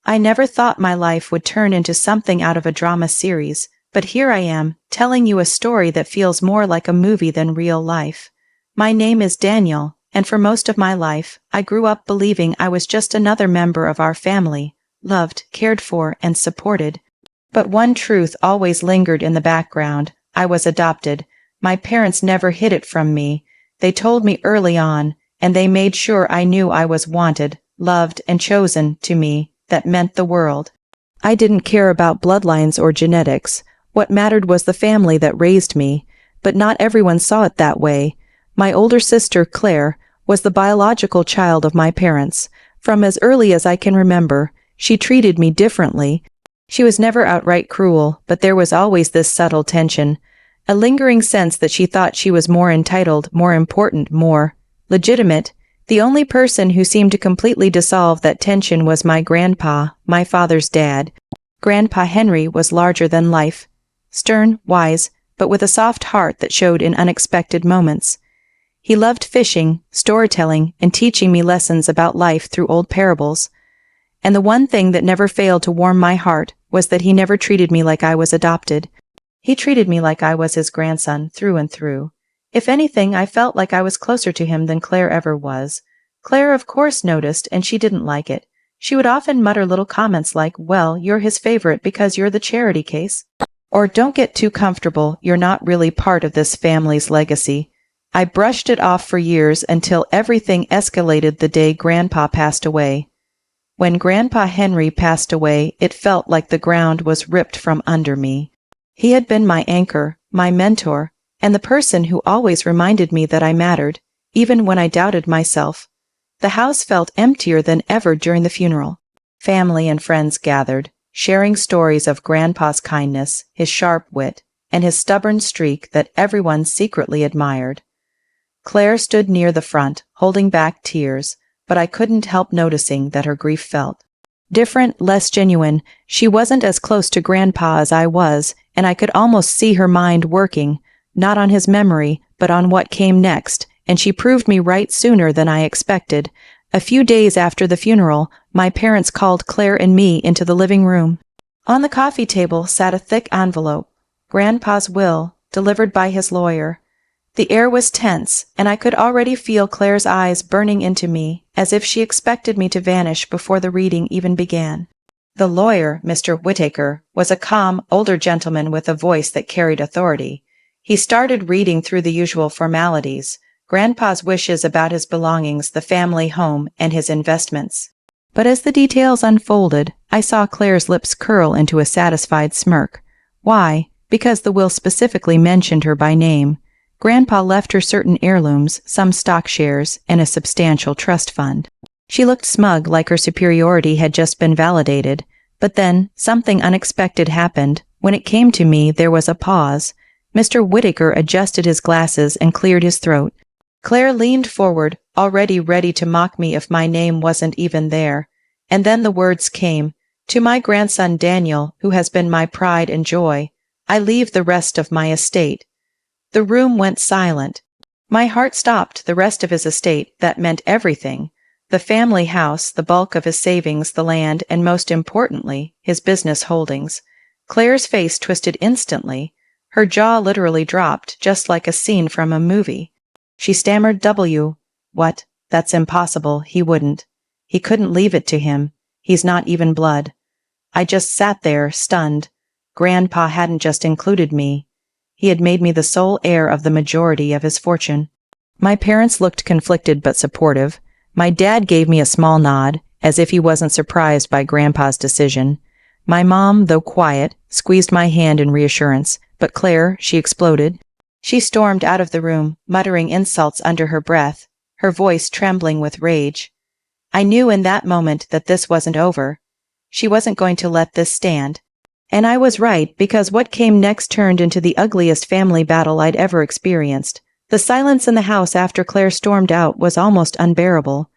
I never thought my life would turn into something out of a drama series, but here I am, telling you a story that feels more like a movie than real life. My name is Daniel, and for most of my life, I grew up believing I was just another member of our family, loved, cared for, and supported. But one truth always lingered in the background: I was adopted. My parents never hid it from me. They told me early on, and they made sure I knew I was wanted, loved, and chosen. To me, that meant the world. I didn't care about bloodlines or genetics. What mattered was the family that raised me. But not everyone saw it that way. My older sister, Claire, was the biological child of my parents. From as early as I can remember, she treated me differently. She was never outright cruel, but there was always this subtle tension, a lingering sense that she thought she was more entitled, more important, more legitimate. The only person who seemed to completely dissolve that tension was my grandpa, my father's dad. Grandpa Henry was larger than life, stern, wise, but with a soft heart that showed in unexpected moments. He loved fishing, storytelling, and teaching me lessons about life through old parables. And the one thing that never failed to warm my heart was that he never treated me like I was adopted. He treated me like I was his grandson, through and through. If anything, I felt like I was closer to him than Claire ever was. Claire, of course, noticed, and she didn't like it. She would often mutter little comments like, "Well, you're his favorite because you're the charity case." Or, "Don't get too comfortable, you're not really part of this family's legacy." I brushed it off for years until everything escalated the day Grandpa passed away. When Grandpa Henry passed away, it felt like the ground was ripped from under me. He had been my anchor, my mentor, and the person who always reminded me that I mattered, even when I doubted myself. The house felt emptier than ever during the funeral. Family and friends gathered, sharing stories of Grandpa's kindness, his sharp wit, and his stubborn streak that everyone secretly admired. Claire stood near the front, holding back tears, but I couldn't help noticing that her grief felt different, less genuine. She wasn't as close to Grandpa as I was, and I could almost see her mind working, not on his memory, but on what came next, and she proved me right sooner than I expected. A few days after the funeral, my parents called Claire and me into the living room. On the coffee table sat a thick envelope, Grandpa's will, delivered by his lawyer. The air was tense, and I could already feel Claire's eyes burning into me, as if she expected me to vanish before the reading even began. The lawyer, Mr. Whittaker, was a calm, older gentleman with a voice that carried authority. He started reading through the usual formalities, Grandpa's wishes about his belongings, the family home, and his investments. But as the details unfolded, I saw Claire's lips curl into a satisfied smirk. Why? Because the will specifically mentioned her by name. Grandpa left her certain heirlooms, some stock shares, and a substantial trust fund. She looked smug, like her superiority had just been validated. But then, something unexpected happened. When it came to me, there was a pause. Mr. Whittaker adjusted his glasses and cleared his throat. Claire leaned forward, already ready to mock me if my name wasn't even there. And then the words came, "To my grandson Daniel, who has been my pride and joy, I leave the rest of my estate." The room went silent. My heart stopped. The rest of his estate, that meant everything. The family house, the bulk of his savings, the land, and most importantly, his business holdings. Claire's face twisted instantly. Her jaw literally dropped, just like a scene from a movie. She stammered, "What? That's impossible. He wouldn't. He couldn't leave it to him. He's not even blood." I just sat there, stunned. Grandpa hadn't just included me. He had made me the sole heir of the majority of his fortune. My parents looked conflicted but supportive. My dad gave me a small nod, as if he wasn't surprised by Grandpa's decision. My mom, though quiet, squeezed my hand in reassurance. But Claire, she exploded. She stormed out of the room, muttering insults under her breath, her voice trembling with rage. I knew in that moment that this wasn't over. She wasn't going to let this stand. And I was right, because what came next turned into the ugliest family battle I'd ever experienced. The silence in the house after Claire stormed out was almost unbearable.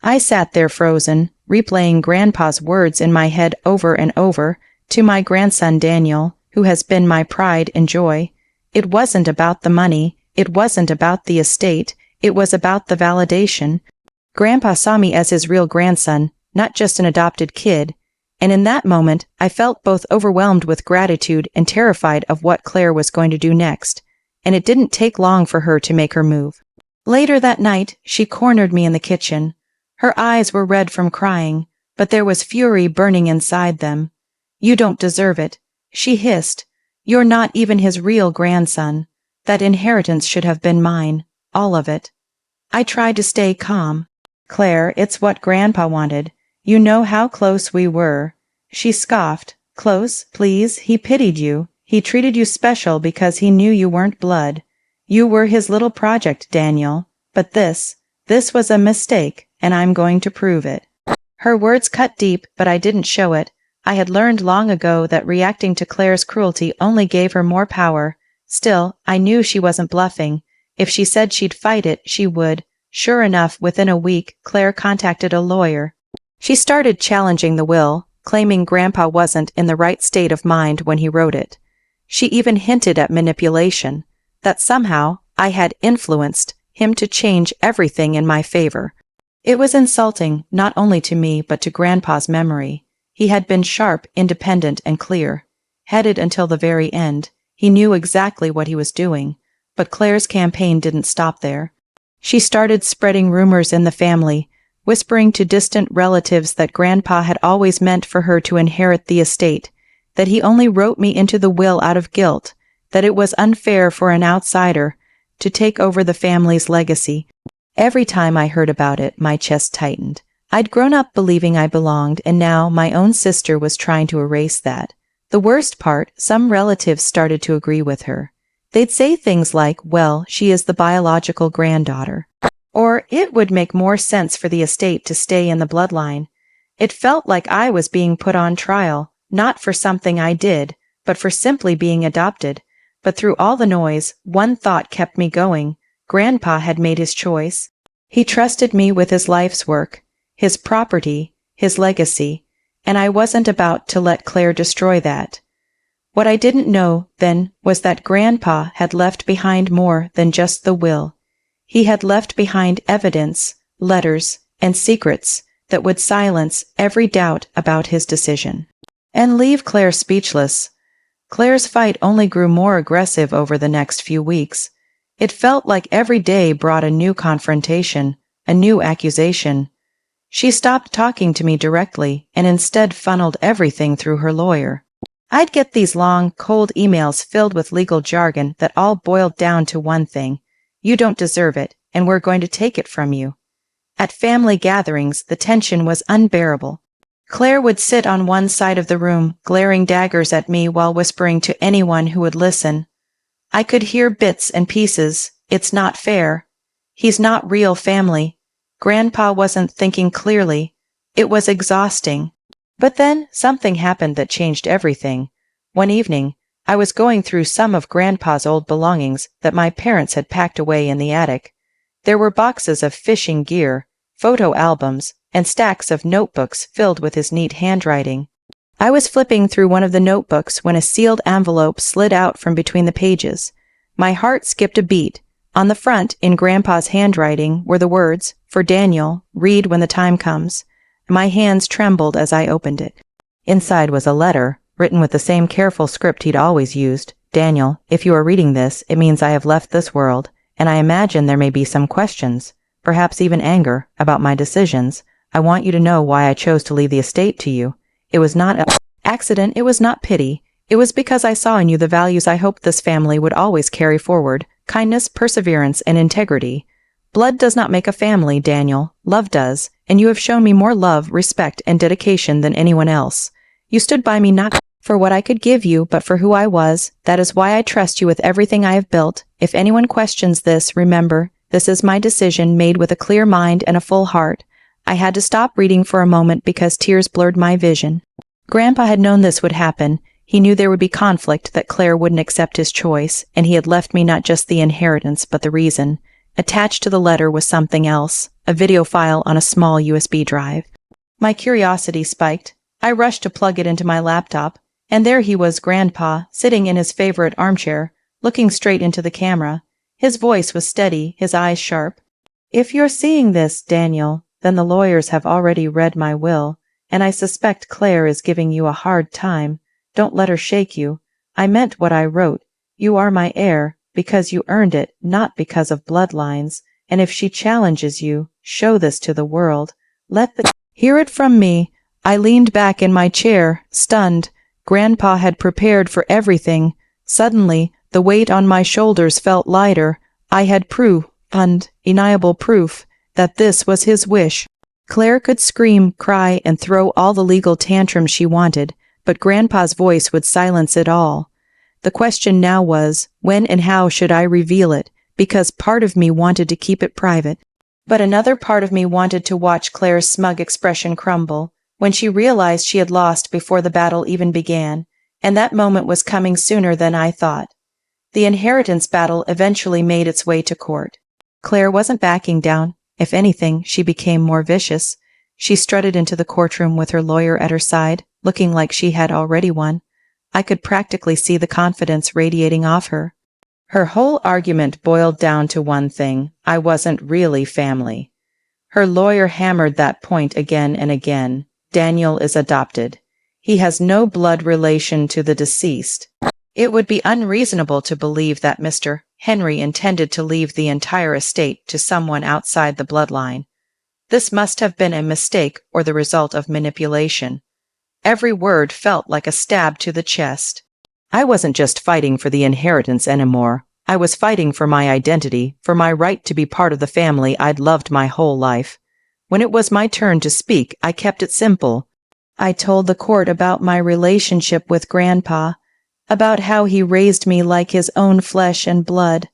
I sat there frozen, replaying Grandpa's words in my head over and over, "To my grandson Daniel, who has been my pride and joy." It wasn't about the money. It wasn't about the estate. It was about the validation. Grandpa saw me as his real grandson, not just an adopted kid. And in that moment, I felt both overwhelmed with gratitude and terrified of what Claire was going to do next, and it didn't take long for her to make her move. Later that night, she cornered me in the kitchen. Her eyes were red from crying, but there was fury burning inside them. "You don't deserve it," she hissed. "You're not even his real grandson. That inheritance should have been mine, all of it." I tried to stay calm. "Claire, it's what Grandpa wanted. You know how close we were." She scoffed. "Close, please? He pitied you. He treated you special because he knew you weren't blood. You were his little project, Daniel. But this was a mistake, and I'm going to prove it." Her words cut deep, but I didn't show it. I had learned long ago that reacting to Claire's cruelty only gave her more power. Still, I knew she wasn't bluffing. If she said she'd fight it, she would. Sure enough, within a week, Claire contacted a lawyer. She started challenging the will, claiming Grandpa wasn't in the right state of mind when he wrote it. She even hinted at manipulation, that somehow I had influenced him to change everything in my favor. It was insulting, not only to me but to Grandpa's memory. He had been sharp, independent, and clear. Headed until the very end, he knew exactly what he was doing. But Claire's campaign didn't stop there. She started spreading rumors in the family, whispering to distant relatives that Grandpa had always meant for her to inherit the estate, that he only wrote me into the will out of guilt, that it was unfair for an outsider to take over the family's legacy. Every time I heard about it, my chest tightened. I'd grown up believing I belonged, and now my own sister was trying to erase that. The worst part, some relatives started to agree with her. They'd say things like, "Well, she is the biological granddaughter," or "It would make more sense for the estate to stay in the bloodline." It felt like I was being put on trial, not for something I did, but for simply being adopted. But through all the noise, one thought kept me going. Grandpa had made his choice. He trusted me with his life's work, his property, his legacy, and I wasn't about to let Claire destroy that. What I didn't know then was that Grandpa had left behind more than just the will. He had left behind evidence, letters, and secrets that would silence every doubt about his decision. And leave Claire speechless. Claire's fight only grew more aggressive over the next few weeks. It felt like every day brought a new confrontation, a new accusation. She stopped talking to me directly and instead funneled everything through her lawyer. I'd get these long, cold emails filled with legal jargon that all boiled down to one thing: "You don't deserve it, and we're going to take it from you." At family gatherings, the tension was unbearable. Claire would sit on one side of the room, glaring daggers at me while whispering to anyone who would listen. I could hear bits and pieces. "It's not fair. He's not real family. Grandpa wasn't thinking clearly." It was exhausting. But then something happened that changed everything. One evening, I was going through some of Grandpa's old belongings that my parents had packed away in the attic. There were boxes of fishing gear, photo albums, and stacks of notebooks filled with his neat handwriting. I was flipping through one of the notebooks when a sealed envelope slid out from between the pages. My heart skipped a beat. On the front, in Grandpa's handwriting, were the words, "For Daniel, read when the time comes." My hands trembled as I opened it. Inside was a letter, written with the same careful script he'd always used. "Daniel, if you are reading this, it means I have left this world, and I imagine there may be some questions, perhaps even anger, about my decisions. I want you to know why I chose to leave the estate to you. It was not an accident, it was not pity. It was because I saw in you the values I hoped this family would always carry forward: kindness, perseverance, and integrity. Blood does not make a family, Daniel. Love does, and you have shown me more love, respect, and dedication than anyone else. You stood by me not for what I could give you, but for who I was. That is why I trust you with everything I have built. If anyone questions this, remember, this is my decision made with a clear mind and a full heart." I had to stop reading for a moment because tears blurred my vision. Grandpa had known this would happen. He knew there would be conflict, that Claire wouldn't accept his choice, and he had left me not just the inheritance, but the reason. Attached to the letter was something else, a video file on a small USB drive. My curiosity spiked. I rushed to plug it into my laptop, and there he was, Grandpa, sitting in his favorite armchair, looking straight into the camera. His voice was steady, his eyes sharp. "If you're seeing this, Daniel, then the lawyers have already read my will. and I suspect Claire is giving you a hard time. Don't let her shake you. I meant what I wrote. You are my heir, because you earned it, not because of bloodlines, and if she challenges you, show this to the world. Let the hear it from me. I leaned back in my chair, stunned. Grandpa had prepared for everything. Suddenly, the weight on my shoulders felt lighter. I had undeniable proof, that this was his wish. Claire could scream, cry, and throw all the legal tantrums she wanted, but Grandpa's voice would silence it all. The question now was, when and how should I reveal it, because part of me wanted to keep it private. But another part of me wanted to watch Claire's smug expression crumble, when she realized she had lost before the battle even began, and that moment was coming sooner than I thought. The inheritance battle eventually made its way to court. Claire wasn't backing down. If anything, she became more vicious. She strutted into the courtroom with her lawyer at her side, looking like she had already won. I could practically see the confidence radiating off her. Her whole argument boiled down to one thing: I wasn't really family. Her lawyer hammered that point again and again. Daniel is adopted. He has no blood relation to the deceased. It would be unreasonable to believe that Mr. Henry intended to leave the entire estate to someone outside the bloodline. This must have been a mistake or the result of manipulation. Every word felt like a stab to the chest. I wasn't just fighting for the inheritance anymore. I was fighting for my identity, for my right to be part of the family I'd loved my whole life. When it was my turn to speak, I kept it simple. I told the court about my relationship with Grandpa, about how he raised me like his own flesh and blood,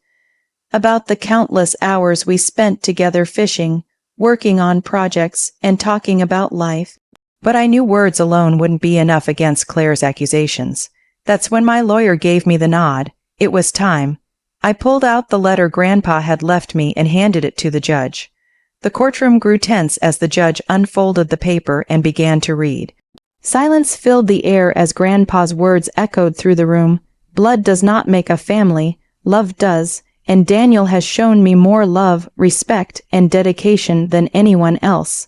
about the countless hours we spent together fishing, working on projects, and talking about life. But I knew words alone wouldn't be enough against Claire's accusations. That's when my lawyer gave me the nod. It was time. I pulled out the letter Grandpa had left me and handed it to the judge. The courtroom grew tense as the judge unfolded the paper and began to read. Silence filled the air as Grandpa's words echoed through the room. Blood does not make a family, love does, and Daniel has shown me more love, respect, and dedication than anyone else.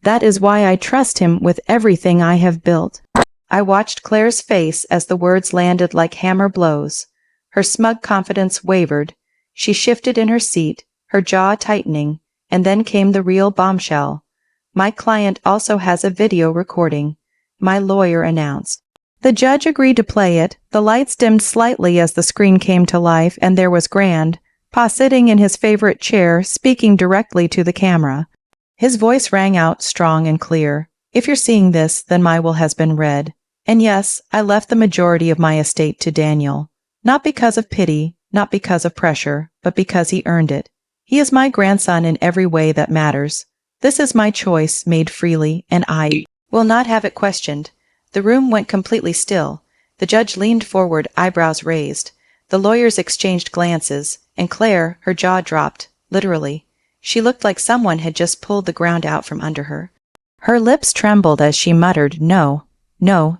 That is why I trust him with everything I have built. I watched Claire's face as the words landed like hammer blows. Her smug confidence wavered. She shifted in her seat, her jaw tightening, and then came the real bombshell. My client also has a video recording, my lawyer announced. The judge agreed to play it. The lights dimmed slightly as the screen came to life, and there was Grandpa sitting in his favorite chair, speaking directly to the camera. His voice rang out strong and clear. If you're seeing this, then my will has been read. And yes, I left the majority of my estate to Daniel. Not because of pity, not because of pressure, but because he earned it. He is my grandson in every way that matters. This is my choice, made freely, and I will not have it questioned. The room went completely still. The judge leaned forward, eyebrows raised. The lawyers exchanged glances, and Claire, her jaw dropped, literally. She looked like someone had just pulled the ground out from under her. Her lips trembled as she muttered, "No,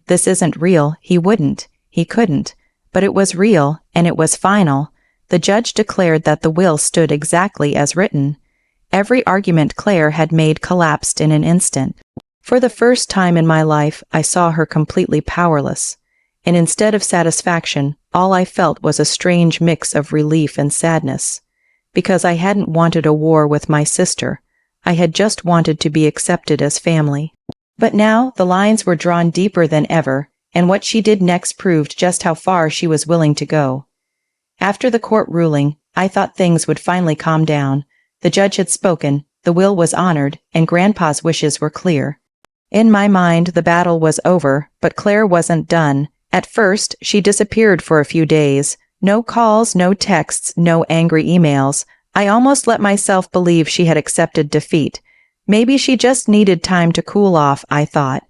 this isn't real. He wouldn't. He couldn't." But it was real, and it was final. The judge declared that the will stood exactly as written. Every argument Claire had made collapsed in an instant. For the first time in my life, I saw her completely powerless. And instead of satisfaction, all I felt was a strange mix of relief and sadness. Because I hadn't wanted a war with my sister. I had just wanted to be accepted as family. But now the lines were drawn deeper than ever, and what she did next proved just how far she was willing to go. After the court ruling, I thought things would finally calm down. The judge had spoken, the will was honored, and Grandpa's wishes were clear. In my mind, the battle was over, but Claire wasn't done. At first, she disappeared for a few days. No calls, no texts, no angry emails. I almost let myself believe she had accepted defeat. Maybe she just needed time to cool off, I thought.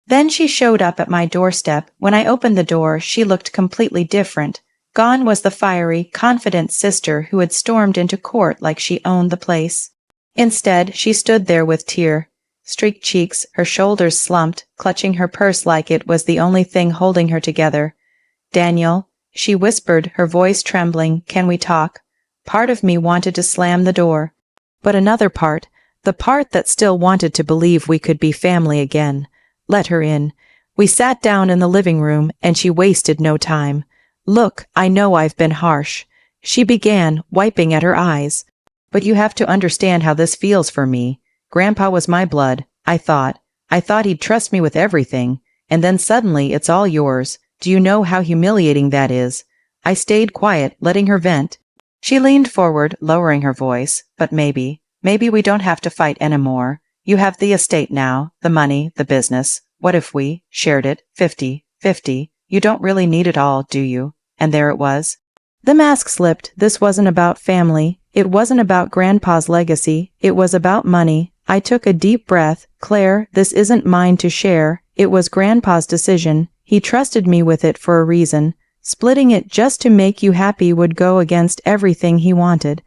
Then she showed up at my doorstep. When I opened the door, she looked completely different. Gone was the fiery, confident sister who had stormed into court like she owned the place. Instead, she stood there with tear-streaked cheeks, her shoulders slumped, clutching her purse like it was the only thing holding her together. "Daniel," she whispered, her voice trembling, "can we talk?" Part of me wanted to slam the door. But another part, the part that still wanted to believe we could be family again, Let her in. We sat down in the living room, and she wasted no time. Look, I know I've been harsh. She began, wiping at her eyes. But you have to understand how this feels for me. Grandpa was my blood, I thought. I thought he'd trust me with everything. And then suddenly it's all yours. Do you know how humiliating that is? I stayed quiet, letting her vent. She leaned forward, lowering her voice. But maybe we don't have to fight anymore. You have the estate now, the money, the business. What if we shared it 50-50? You don't really need it all, do you? And there it was. The mask slipped. This wasn't about family. It wasn't about Grandpa's legacy. It was about money. I took a deep breath. Claire, this isn't mine to share. It was Grandpa's decision. He trusted me with it for a reason. Splitting it just to make you happy would go against everything he wanted.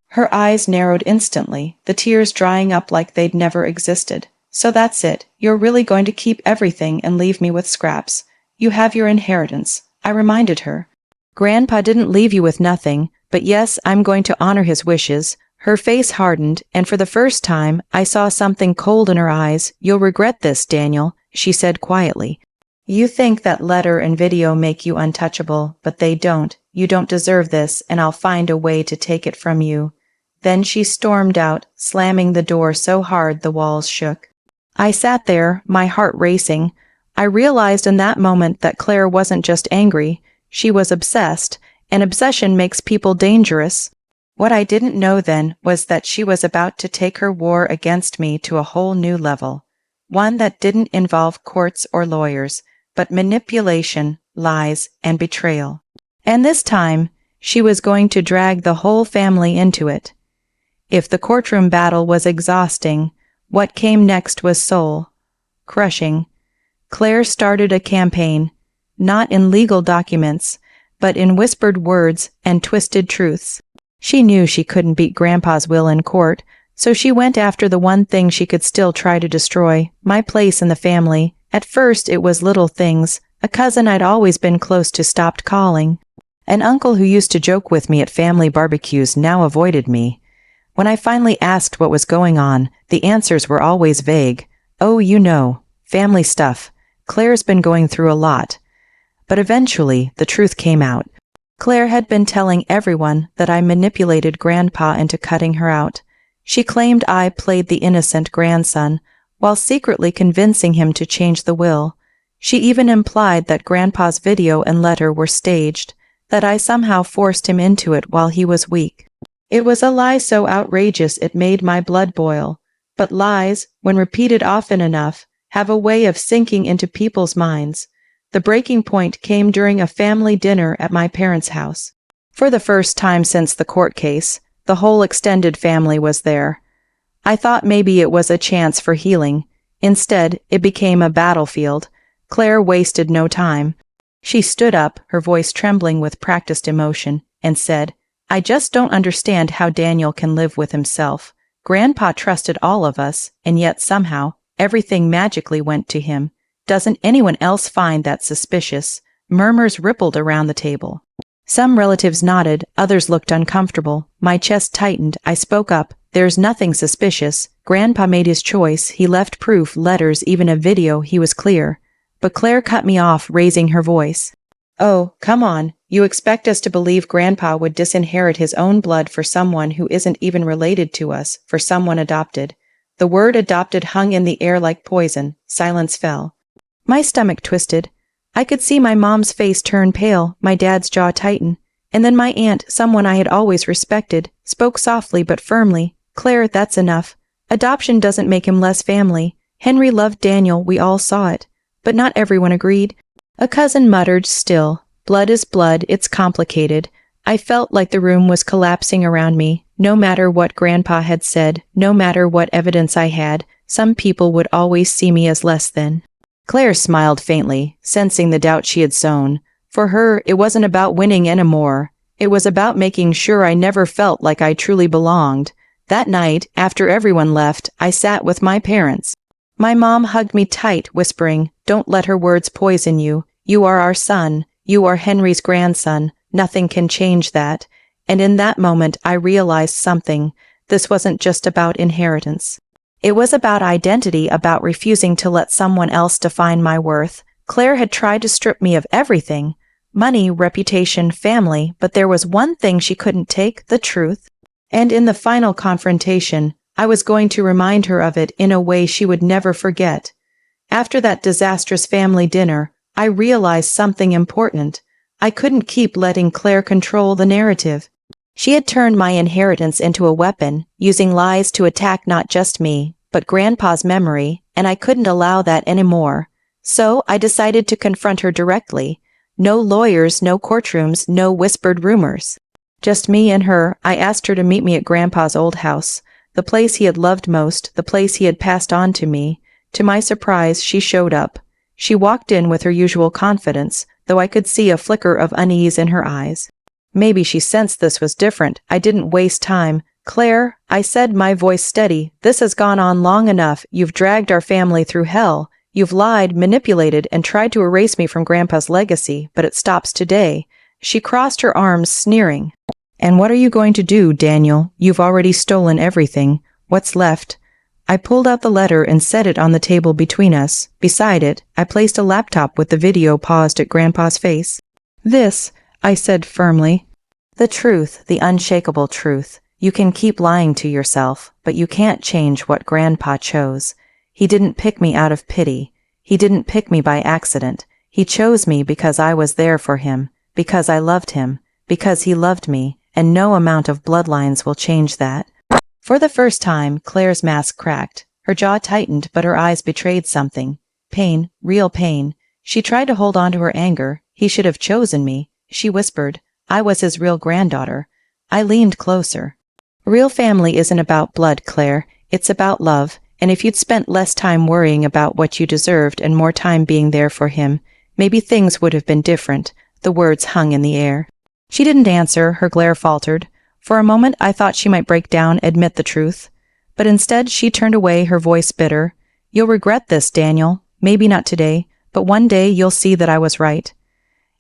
Her eyes narrowed instantly, the tears drying up like they'd never existed. So that's it. You're really going to keep everything and leave me with scraps. You have your inheritance, I reminded her. Grandpa didn't leave you with nothing, but yes, I'm going to honor his wishes. Her face hardened, and for the first time, I saw something cold in her eyes. You'll regret this, Daniel, she said quietly. You think that letter and video make you untouchable, but they don't. You don't deserve this, and I'll find a way to take it from you. Then she stormed out, slamming the door so hard the walls shook. I sat there, my heart racing. I realized in that moment that Claire wasn't just angry. She was obsessed, and obsession makes people dangerous. What I didn't know then was that she was about to take her war against me to a whole new level. One that didn't involve courts or lawyers, but manipulation, lies, and betrayal. And this time, she was going to drag the whole family into it. If the courtroom battle was exhausting, what came next was soul-crushing. Claire started a campaign, not in legal documents, but in whispered words and twisted truths. She knew she couldn't beat Grandpa's will in court, so she went after the one thing she could still try to destroy, my place in the family. At first it was little things. A cousin I'd always been close to stopped calling. An uncle who used to joke with me at family barbecues now avoided me. When I finally asked what was going on, the answers were always vague. Oh, you know, family stuff. Claire's been going through a lot. But eventually, the truth came out. Claire had been telling everyone that I manipulated Grandpa into cutting her out. She claimed I played the innocent grandson, while secretly convincing him to change the will. She even implied that Grandpa's video and letter were staged, that I somehow forced him into it while he was weak. It was a lie so outrageous it made my blood boil. But lies, when repeated often enough, have a way of sinking into people's minds. The breaking point came during a family dinner at my parents' house. For the first time since the court case, the whole extended family was there. I thought maybe it was a chance for healing. Instead, it became a battlefield. Claire wasted no time. She stood up, her voice trembling with practiced emotion, and said, I just don't understand how Daniel can live with himself. Grandpa trusted all of us, and yet somehow, everything magically went to him. Doesn't anyone else find that suspicious? Murmurs rippled around the table. Some relatives nodded, others looked uncomfortable. My chest tightened. I spoke up. There's nothing suspicious. Grandpa made his choice. He left proof, letters, even a video. He was clear. But Claire cut me off, raising her voice. Oh, come on. You expect us to believe Grandpa would disinherit his own blood for someone who isn't even related to us, for someone adopted. The word adopted hung in the air like poison. Silence fell. My stomach twisted. I could see my mom's face turn pale, my dad's jaw tighten. And then my aunt, someone I had always respected, spoke softly but firmly. Claire, that's enough. Adoption doesn't make him less family. Henry loved Daniel, we all saw it. But not everyone agreed. A cousin muttered, still. Blood is blood, it's complicated. I felt like the room was collapsing around me. No matter what Grandpa had said, no matter what evidence I had, some people would always see me as less than. Claire smiled faintly, sensing the doubt she had sown. For her, it wasn't about winning anymore. It was about making sure I never felt like I truly belonged. That night, after everyone left, I sat with my parents. My mom hugged me tight, whispering, Don't let her words poison you. You are our son. You are Henry's grandson. Nothing can change that. And in that moment, I realized something. This wasn't just about inheritance. It was about identity, about refusing to let someone else define my worth. Claire had tried to strip me of everything: money, reputation, family, but there was one thing she couldn't take: the truth. And in the final confrontation, I was going to remind her of it in a way she would never forget. After that disastrous family dinner, I realized something important. I couldn't keep letting Claire control the narrative. She had turned my inheritance into a weapon, using lies to attack not just me, but Grandpa's memory, and I couldn't allow that anymore. So I decided to confront her directly. No lawyers, no courtrooms, no whispered rumors. Just me and her. I asked her to meet me at Grandpa's old house, the place he had loved most, the place he had passed on to me. To my surprise, she showed up. She walked in with her usual confidence, though I could see a flicker of unease in her eyes. Maybe she sensed this was different. I didn't waste time. "Claire," I said, my voice steady, "this has gone on long enough. You've dragged our family through hell. You've lied, manipulated, and tried to erase me from Grandpa's legacy, but it stops today." She crossed her arms, sneering. "And what are you going to do, Daniel? You've already stolen everything. What's left?" I pulled out the letter and set it on the table between us. Beside it, I placed a laptop with the video paused at Grandpa's face. "This," I said firmly. "The truth, the unshakable truth. You can keep lying to yourself, but you can't change what Grandpa chose. He didn't pick me out of pity. He didn't pick me by accident. He chose me because I was there for him, because I loved him, because he loved me, and no amount of bloodlines will change that." For the first time, Claire's mask cracked. Her jaw tightened, but her eyes betrayed something. Pain, real pain. She tried to hold on to her anger. "He should have chosen me," she whispered. "I was his real granddaughter." I leaned closer. "Real family isn't about blood, Claire. It's about love. And if you'd spent less time worrying about what you deserved and more time being there for him, maybe things would have been different." The words hung in the air. She didn't answer. Her glare faltered. For a moment, I thought she might break down, admit the truth. But instead, she turned away, her voice bitter. "You'll regret this, Daniel. Maybe not today, but one day you'll see that I was right."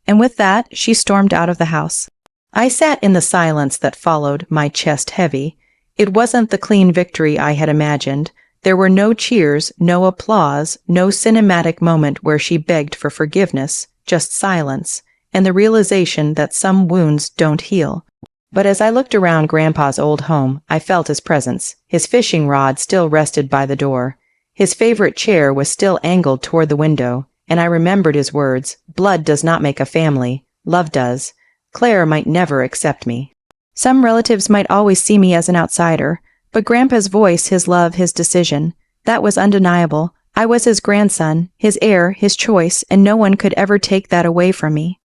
And with that, she stormed out of the house. I sat in the silence that followed, my chest heavy. It wasn't the clean victory I had imagined. There were no cheers, no applause, no cinematic moment where she begged for forgiveness, just silence, and the realization that some wounds don't heal. But as I looked around Grandpa's old home, I felt his presence. His fishing rod still rested by the door. His favorite chair was still angled toward the window, and I remembered his words: "Blood does not make a family. Love does." Claire might never accept me. Some relatives might always see me as an outsider, but Grandpa's voice, his love, his decision, that was undeniable. I was his grandson, his heir, his choice, and no one could ever take that away from me.